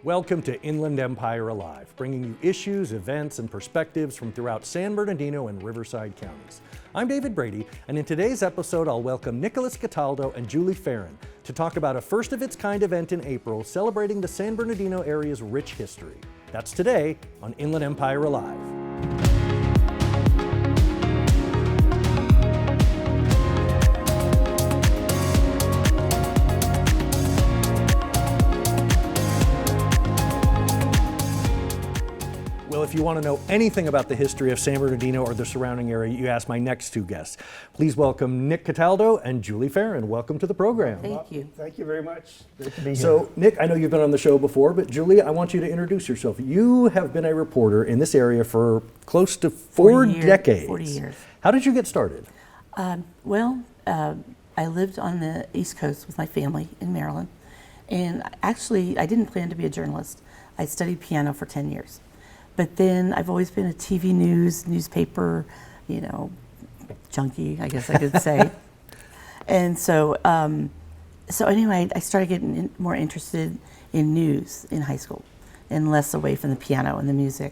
Welcome to Inland Empire Alive, bringing you issues, events, and perspectives from throughout San Bernardino and Riverside counties. I'm David Brady, and in today's episode, I'll welcome Nicholas Cataldo and Julie Farron to talk about a first-of-its-kind event in April celebrating the San Bernardino area's rich history. That's today on Inland Empire Alive. Well, if you want to know anything about the history of San Bernardino or the surrounding area, you ask my next two guests. Please welcome Nick Cataldo and Julie Farron. Welcome to the program. Thank you. Thank you very much. Great to be here. So, Nick, I know you've been on the show before, but Julie, I want you to introduce yourself. You have been a reporter in this area for close to 40 years, decades. 40 years. How did you get started? I lived on the East Coast with my family in Maryland. And actually, I didn't plan to be a journalist. I studied piano for 10 years. But then I've always been a TV newspaper, junkie, I guess I could say. And so anyway, I started getting more interested in news in high school and less away from the piano and the music.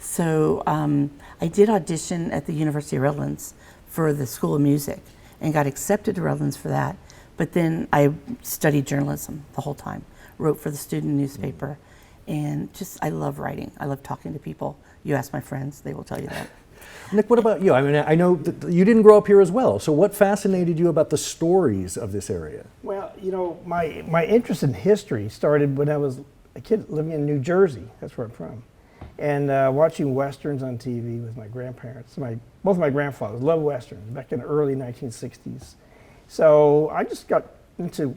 So I did audition at the University of Redlands for the School of Music and got accepted to Redlands for that. But then I studied journalism the whole time, wrote for the student newspaper. And I love writing. I love talking to people. You ask my friends, they will tell you that. Nick, what about you? I mean, I know that you didn't grow up here as well. So what fascinated you about the stories of this area? Well, my interest in history started when I was a kid living in New Jersey. That's where I'm from. And watching Westerns on TV with my grandparents. Both of my grandfathers loved Westerns back in the early 1960s. So I just got into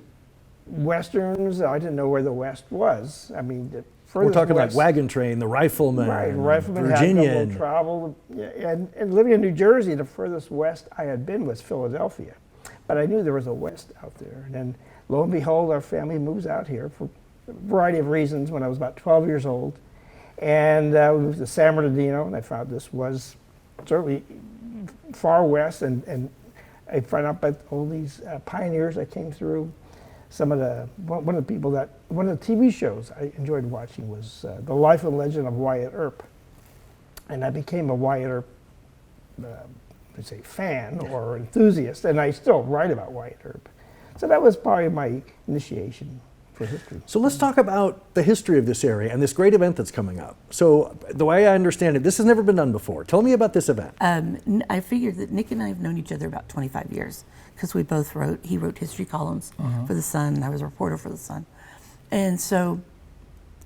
Westerns. I didn't know where the West was. I mean, we're talking west, like Wagon Train, the Rifleman, right? Rifleman, Virginian. had travel, and living in New Jersey, the furthest west I had been was Philadelphia, but I knew there was a West out there. And then, lo and behold, our family moves out here for a variety of reasons. When I was about 12 years old, and we moved to San Bernardino, and I found this was certainly far west, and I found out about all these pioneers that came through. One of the TV shows I enjoyed watching was The Life and Legend of Wyatt Earp. And I became a Wyatt Earp, fan or enthusiast, and I still write about Wyatt Earp. So that was probably my initiation for history. So let's talk about the history of this area and this great event that's coming up. So the way I understand it, this has never been done before. Tell me about this event. I figured that Nick and I have known each other about 25 years because we both he wrote history columns for The Sun, and I was a reporter for The Sun. And so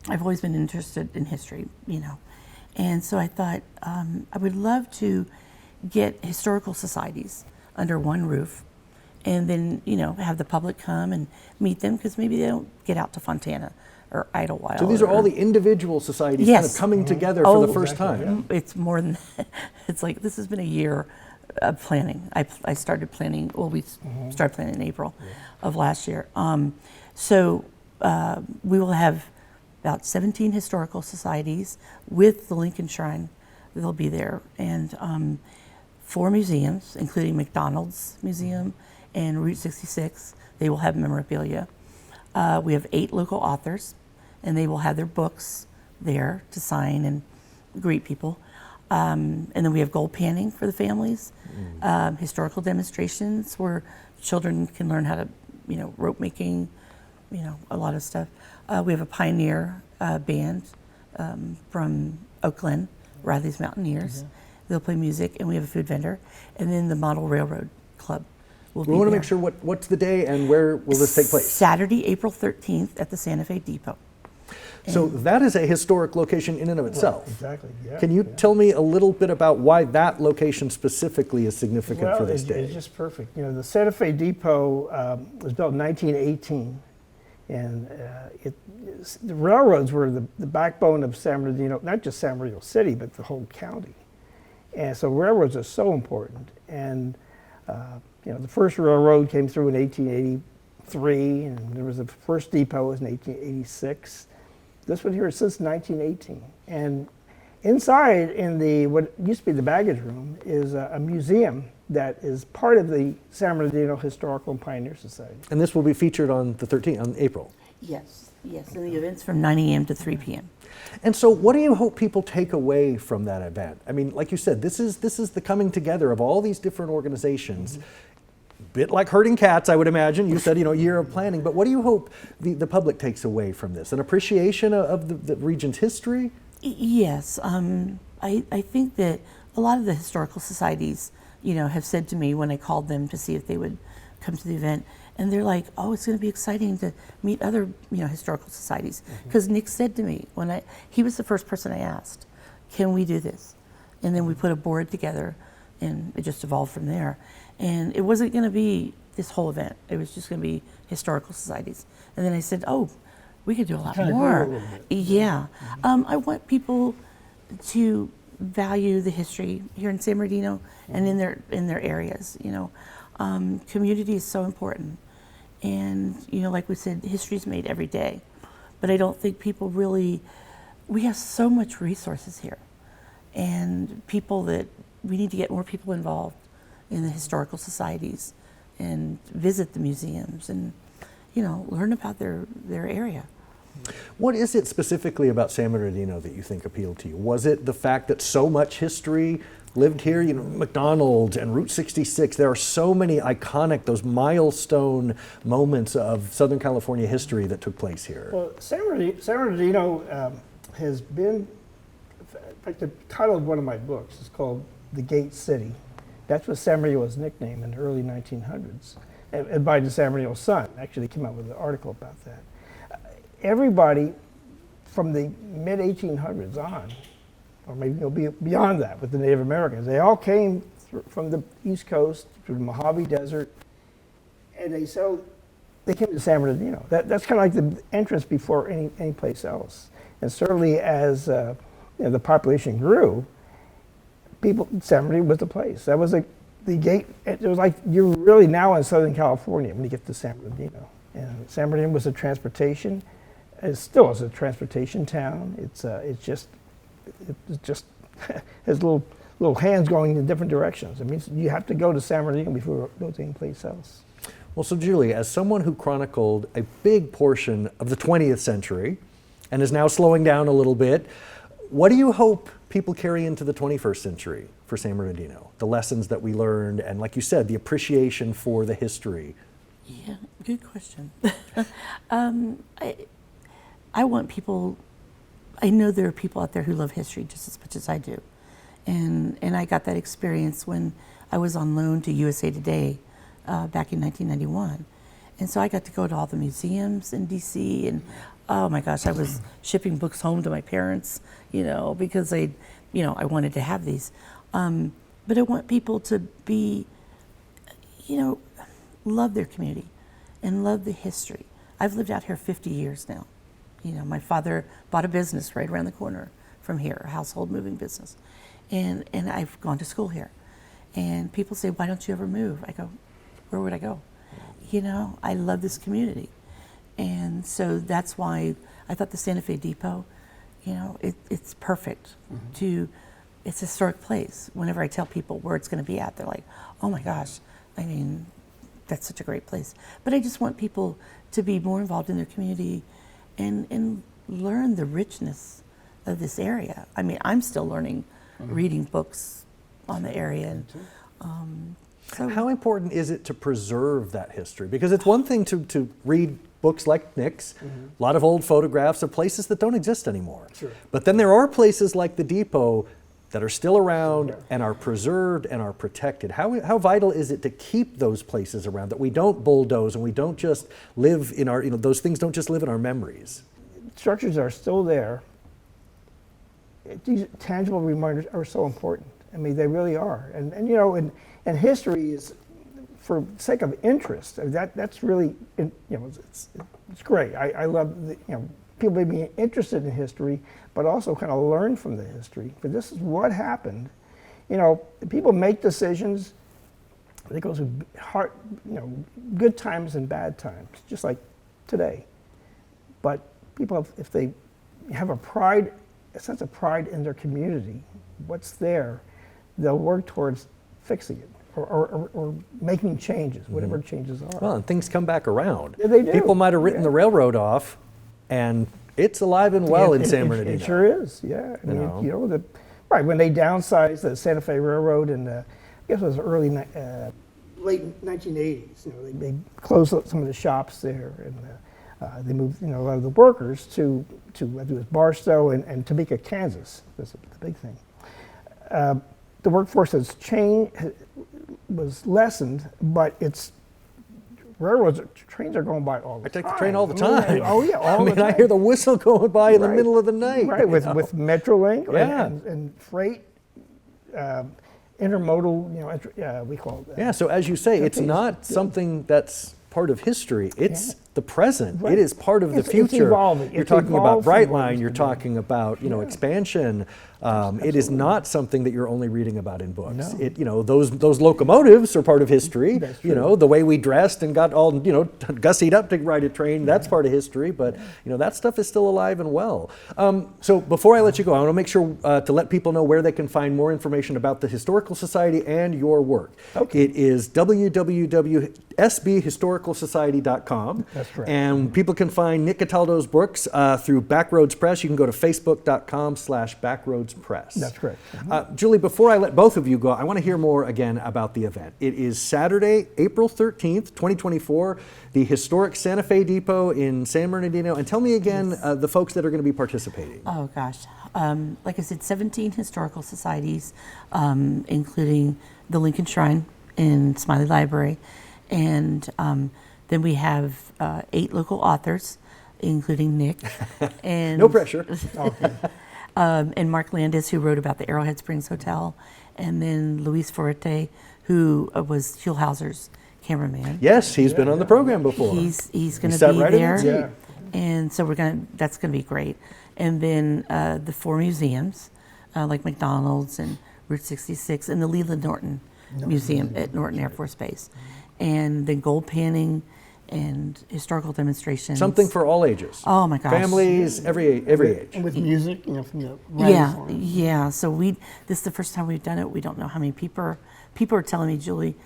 I've always been interested in history, And so I thought I would love to get historical societies under one roof and then, have the public come and meet them because maybe they don't get out to Fontana or Idlewild. So these are all the individual societies kind of coming together for the first time. Yeah. It's more than that. It's like this has been a year of planning. I started planning, we started planning in April of last year. So we will have about 17 historical societies with the Lincoln Shrine. They'll be there. And 4 museums, including McDonald's Museum and Route 66. They will have memorabilia. We have 8 local authors, and they will have their books there to sign and greet people. And then we have gold panning for the families, historical demonstrations where children can learn how to, rope making, a lot of stuff. We have a pioneer band from Oak Glen, Riley's Mountaineers. They'll play music, and we have a food vendor. And then the Model Railroad Club will be there. We want to make sure what's the day and where will this take place? Saturday, April 13th at the Santa Fe Depot. So that is a historic location in and of itself. Right, exactly. Yeah. Can you tell me a little bit about why that location specifically is significant for this day? It's just perfect. The Santa Fe Depot was built in 1918, and the railroads were the backbone of San Bernardino, not just San Bernardino City, but the whole county. And so railroads are so important. And the first railroad came through in 1883, and there was the first depot was in 1886. This one here is since 1918. And inside in what used to be the baggage room is a museum that is part of the San Bernardino Historical and Pioneer Society. And this will be featured on the 13th, on April. Yes, yes, and the event's from 9 a.m. to 3 p.m. And so, what do you hope people take away from that event? I mean, like you said, this is the coming together of all these different organizations. Bit like herding cats, I would imagine. You said, year of planning, but what do you hope the public takes away from this? An appreciation of the region's history? Yes, I think that a lot of the historical societies, have said to me when I called them to see if they would come to the event, and they're like, "Oh, it's going to be exciting to meet other, historical societies." Because Nick said to me he was the first person I asked, "Can we do this?" And then we put a board together, and it just evolved from there. And it wasn't going to be this whole event; it was just going to be historical societies. And then I said, "Oh, we could do a lot Kinda grew a more." little bit. Yeah, I want people to value the history here in San Bernardino and in their areas. Community is so important, and like we said, history is made every day. But I don't think people really. We have so much resources here, and we need to get more people involved in the historical societies, and visit the museums, and learn about their area. What is it specifically about San Bernardino that you think appealed to you? Was it the fact that so much history lived here? McDonald's and Route 66, there are so many iconic, those milestone moments of Southern California history that took place here. Well, San Bernardino has been, in fact, the title of one of my books is called The Gate City. That's what San Bernardino's nickname in the early 1900s, and by the San Bernardino Sun. Actually, came out with an article about that. Everybody from the mid-1800s on, or maybe beyond that with the Native Americans, they all came from the East Coast through the Mojave Desert, and they came to San Bernardino. That's kind of like the entrance before any place else. And certainly as the population grew, San Bernardino was the place. That was the gate. It was like you're really now in Southern California when you get to San Bernardino. And San Bernardino was a transportation. It still is a transportation town. It just has little hands going in different directions. It means you have to go to San Bernardino before you go to any place else. Well, so Julie, as someone who chronicled a big portion of the 20th century and is now slowing down a little bit, what do you hope people carry into the 21st century for San Bernardino? The lessons that we learned, and like you said, the appreciation for the history. Yeah, good question. I want people, I know there are people out there who love history just as much as I do. And I got that experience when I was on loan to USA Today back in 1991. And so I got to go to all the museums in DC, and oh my gosh, I was shipping books home to my parents, because I wanted to have these. But I want people to be, love their community and love the history. I've lived out here 50 years now. My father bought a business right around the corner from here, a household moving business. And I've gone to school here. And people say, "Why don't you ever move?" I go, "Where would I go?" I love this community. And so that's why I thought the Santa Fe Depot, it's perfect it's a historic place. Whenever I tell people where it's going to be at, they're like, "Oh my gosh, that's such a great place." But I just want people to be more involved in their community and learn the richness of this area. I'm still learning, reading books on the area. And, How important is it to preserve that history? Because it's one thing to read books like Nick's, a lot of old photographs of places that don't exist anymore. Sure. But then there are places like the Depot that are still around and are preserved and are protected. How vital is it to keep those places around, that we don't bulldoze and we don't just live in our, those things don't just live in our memories? Structures are still there. These tangible reminders are so important. They really are. And history is, for the sake of interest, that's really, it's great. I love, people being interested in history, but also kind of learn from the history. But this is what happened. People make decisions. They go through hard, good times and bad times, just like today. But people, if they have a sense of pride in their community, what's there, they'll work towards fixing it. or making changes, whatever changes are. Well, and things come back around. Yeah, they do. People might have written the railroad off, and it's alive and well in San Bernardino. It sure is, yeah. I mean, right, when they downsized the Santa Fe Railroad in, I guess it was late 1980s, they closed up some of the shops there, and they moved, a lot of the workers to I think it was Barstow and Topeka, Kansas. That's the big thing. The workforce has changed, was lessened, but trains are going by all the time. I take the train all the time. Oh yeah, all the time. I hear the whistle going by in the middle of the night. Right, with Metrolink Yeah. and freight, intermodal, we call it. Yeah, so as you say, it's not something that's part of history. It's the present. Right. It is part of the future. It's evolving. You're talking about Brightline. You're talking about expansion. It is not something that you're only reading about in books. No. Those locomotives are part of history. That's true. The way we dressed and got all gussied up to ride a train. That's part of history. But that stuff is still alive and well. So before I let you go, I want to make sure to let people know where they can find more information about the Historical Society and your work. Okay. It is www.sbhistoricalsociety.com. That's correct. And people can find Nick Cataldo's books through Backroads Press. You can go to facebook.com/Backroads Press. That's correct. Julie, before I let both of you go, I want to hear more again about the event. It is Saturday, April 13th, 2024, the historic Santa Fe Depot in San Bernardino. And tell me again the folks that are going to be participating. Oh gosh, like I said, 17 historical societies, including the Lincoln Shrine in Smiley Library, and then we have 8 local authors, including Nick. And No pressure. and Mark Landis, who wrote about the Arrowhead Springs Hotel, and then Luis Forte, who was Huell Hauser's cameraman. Yes, he's been on the program before. He's going to sat be right in there, the seat. Yeah. and so that's going to be great. And then the 4 museums, like McDonald's and Route 66, and the Leland Norton Museum at Norton Air Force Base, and then gold panning and historical demonstrations. Something for all ages. Oh my gosh. Families, every age. And with music, from the Yeah. So this is the first time we've done it. We don't know how many people are telling me, Julie,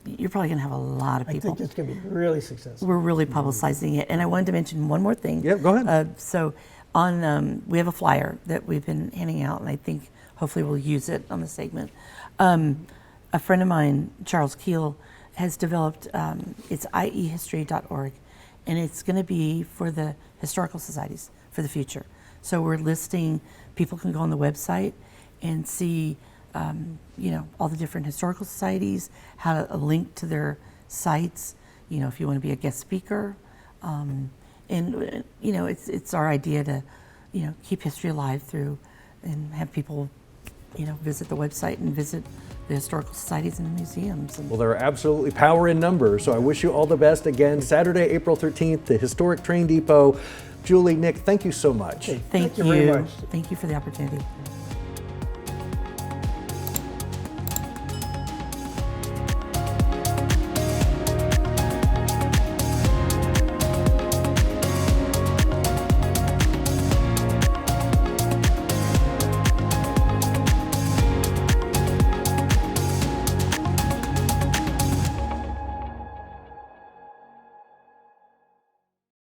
you're probably going to have a lot of I people. think it's going to be really successful. We're really publicizing it. And I wanted to mention one more thing. Yeah, go ahead. So we have a flyer that we've been handing out, and I think hopefully we'll use it on the segment. A friend of mine, Charles Keel, has developed, it's iehistory.org, and it's going to be for the historical societies for the future. So we're listing, people can go on the website and see, all the different historical societies, how to link to their sites, if you want to be a guest speaker. It's our idea to, keep history alive through and have people, visit the website and visit the historical societies and the museums. Well, there are absolutely power in numbers, so I wish you all the best. Again, Saturday, April 13th, the Historic Train Depot. Julie, Nick, thank you so much. Hey, Thank you very much. Thank you for the opportunity.